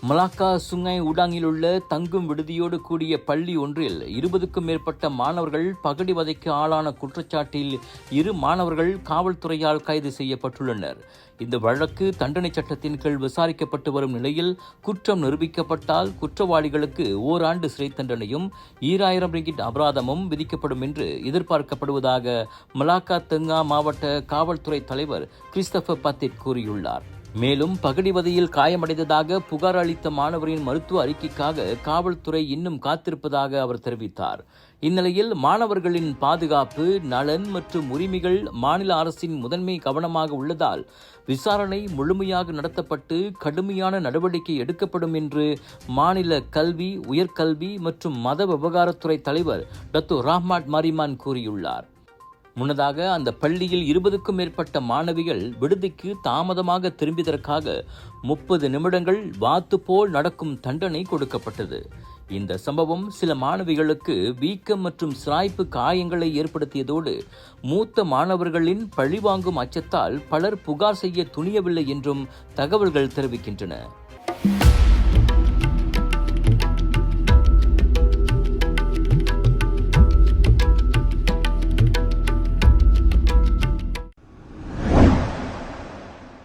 Malacca Sungai உடாங்கில் உள்ள தங்கும் விடுதியோடு கூடிய பள்ளி ஒன்றில் 20க்கும் மேற்பட்ட மாணவர்கள் பகடிவதைக்கு ஆளான குற்றச்சாட்டில் 2 மாணவர்கள் காவல்துறையால் கைது செய்யப்பட்டுள்ளனர். இந்த வழக்கு தண்டனை சட்டத்தின் கீழ் விசாரிக்கப்பட்டு வரும் நிலையில் குற்றம் நிரூபிக்கப்பட்டால் குற்றவாளிகளுக்கு ஓராண்டு சிறை தண்டனையும் 2000 ரிங்கிட் அபராதமும் விதிக்கப்படும் என்று எதிர்பார்க்கப்படுவதாக மலாக்கா தெங்கா மாவட்ட காவல்துறை தலைவர் கிறிஸ்டபர் பத்திட் கூறியுள்ளார். மேலும் பகடிவதையில் காயமடைந்ததாக புகார் அளித்த மாணவரின் மருத்துவ அறிக்கைக்காக காவல்துறை இன்னும் காத்திருப்பதாக அவர் தெரிவித்தார். இந்நிலையில் மாணவர்களின் பாதுகாப்பு, நலன் மற்றும் உரிமைகள் மாநில அரசின் முதன்மை கவனமாக உள்ளதால் விசாரணை முழுமையாக நடத்தப்பட்டு கடுமையான நடவடிக்கை எடுக்கப்படும் என்று மாநில கல்வி, உயர்கல்வி மற்றும் மத விவகாரத்துறை தலைவர் டத்தோ ரஹ்மாட் மரிமான் கூறியுள்ளார். முன்னதாக அந்த பள்ளியில் 20க்கும் மேற்பட்ட மாணவிகள் விடுதிக்கு தாமதமாக திரும்பியதற்காக 30 நிமிடங்கள் வாத்து போல் நடக்கும் தண்டனை கொடுக்கப்பட்டது. இந்த சம்பவம் சில மாணவிகளுக்கு வீக்கம் மற்றும் சிராய்ப்பு காயங்களை ஏற்படுத்தியதோடு மூத்த மாணவர்களின் பழிவாங்கும் அச்சத்தால் பலர் புகார் செய்ய துணியவில்லை என்றும் தகவல்கள் தெரிவிக்கின்றன.